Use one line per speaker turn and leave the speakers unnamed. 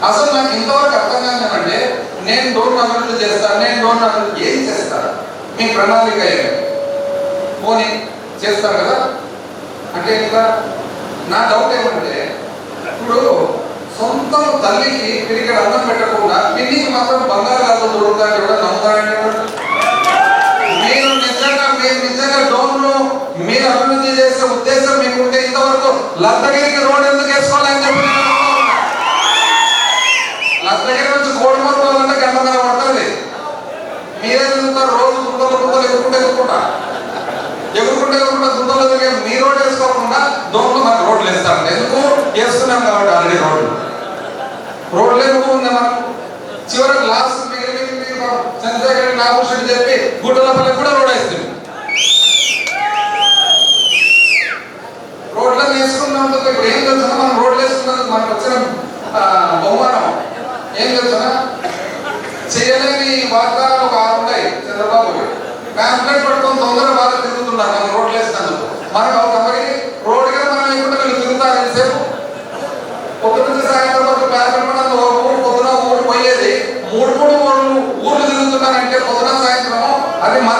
అసలు నాకు ఇంతవరకు అర్థం కాదంటే నేను డోర్ అభివృద్ధి చేస్తాను, నేను డోర్ అభివృద్ధి ఏం చేస్తాను, మీ ప్రణాళిక ఏమి పోనీ చేస్తారు కదా అంటే ఇంకా నా డౌట్ ఏమంటే ఇప్పుడు సొంతం తల్లికి పిరిగడ అన్నం పెట్టకుండా పిన్నికి మాత్రం బంగారు గాజులు దొరుకుతాయని కూడా నమ్ముతారంటే మీరు నిజంగా డోన్లో మీరు అభివృద్ధి చేసే ఉద్దేశం మీకుంటే ఇంతవరకు లద్దగిరికి రోడ్ ఎందుకు వేసుకోవాలని చెప్పి లద్దగిరి నుంచి కోడిమూరు పోవాలంటే గంటన్నర పడుతుంది. మీరే తిరుగుతారు రోజు గుంతలు ఎగురుకుంటా గుంతలు ఎదురుగా మీ రోడ్ వేసుకోకుండా దోమలు మనకు రోడ్లు వేస్తారండి. ఎందుకు వేసుకున్నాం కాబట్టి ఆల్రెడీ రోడ్లు ఎందుకు ఉంది మనకు చివరికి లాస్ట్ చంద్రశేఖర్ నాగభూషణ్ చెప్పి గుడ్డలపల్లికి కూడా రోడ్ వేస్తుంది. రోడ్లను వేసుకున్నందుకు ఇప్పుడు ఏం తెలుసున్నా మనం రోడ్లు వేసుకున్నందుకు మనకు వచ్చిన బహుమానం ఏం తెలుసునా చేయలేని వాగ్దానాలు ఒక 6 ఉన్నాయి. చంద్రబాబు ప్యాంప్లెట్ పట్టుకొని తొందరగా బాగా తిరుగుతున్నారు మనం రోడ్లు వేసినందుకు. మనకు ఒక అమ్మకి రోడ్డు గా మనం లేకుండా వీళ్ళు తిరుగుతారు ఎంతసేపు పొద్దు నుంచి సాయంత్రం వరకు ప్యాంప్లెట్ పడిన పొద్దున ఊరు పోయేది 3 ఊర్లు తిరుగుతున్నారంటే పొద్దున సాయంత్రము అది మన